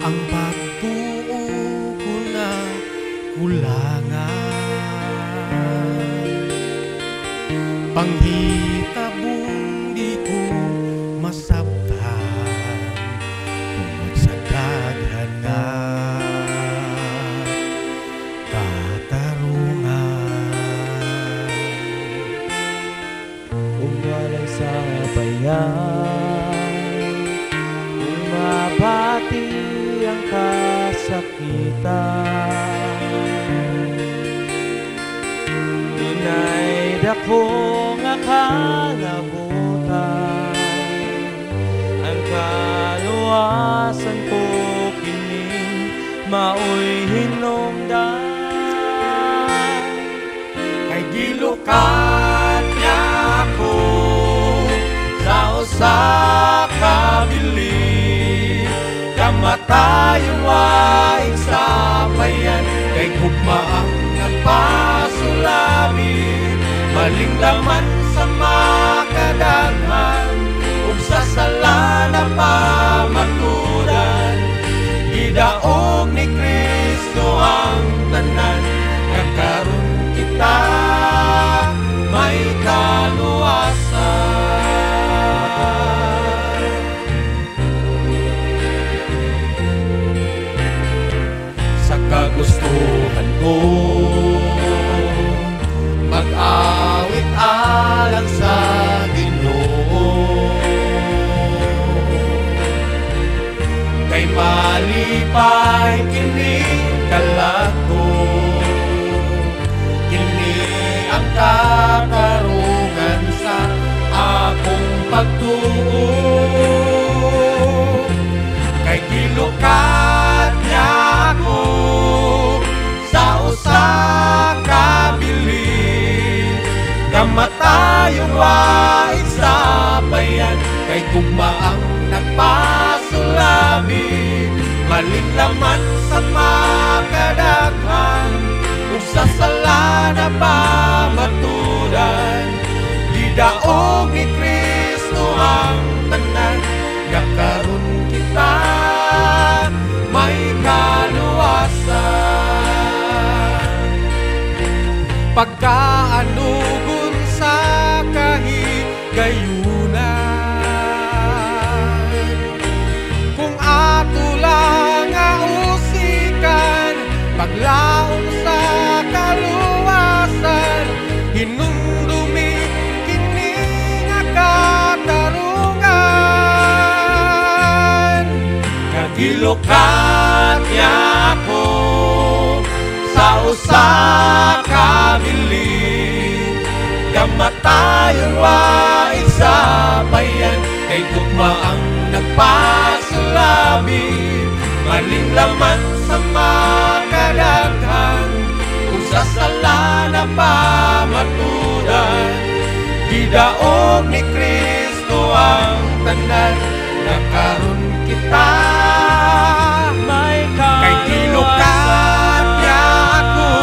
ang pagtuo ko na kulangan. Panghitabong di ko masabtan tungod sa daghan nga katarungan. Kung walay sa bayan, kung mabati ang kasakitan, dinayd akong akalabutan, ang kaluwasan ko kining maoy hinungdan. Kay gilukan niya ako sa usa ka bili, kamatayong waig sa bayan, kay gugma ang nagpasulabi, maling laman sa makadaghan, ug sa sala na pamatudan. Gidaog ni Kristo ang tanan, kakaron kita may kaluwasan. Sa kagustuhan ko mag-awit alang sa Ginoo, kay malipay kining kalag ko, kini ang katarungan sa akong pagtuo. Kay gilukat niya ako sa usa ka bili, kamatayong waig sa bayan, kay gugma ang nagpasulabi, maling laman sa makadaghan, ug sa sala na pamatudan. Gidaog ni Kristo ang tanan, kakaron kita may kaluwasan. Pagkaanugon sa kahigayunan, kung ato lang nga usikan, paglaom sa kaluwasan, hinumdumi kini nga katarungan. Kagilukat niya ako sa usa ka bili, kamatayong waig sa bayan, kay gugma ang nagpasulabi, maling laman sa makadaghan, kung sa sala na pamatudan. Gidaog ni Kristo ang tanan, nakaron kita may kaluwasan. Kay gilukat niya ako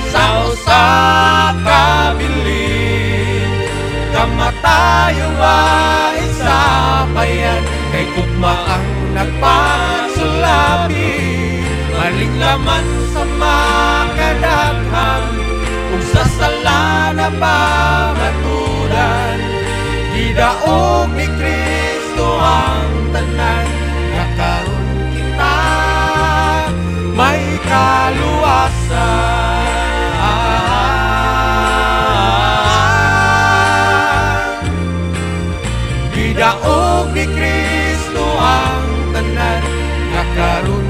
sa usa ka bili, kamatayong waig sa bayan, kay gugma ang nagpasulabi, maling laman sa makadaghan, kung sa sala na pamatudan. Gidaog ni Kristo ang tanan, nakaron kita may kaluwasan. Gidaog ni Kristo ang tanan, nakaron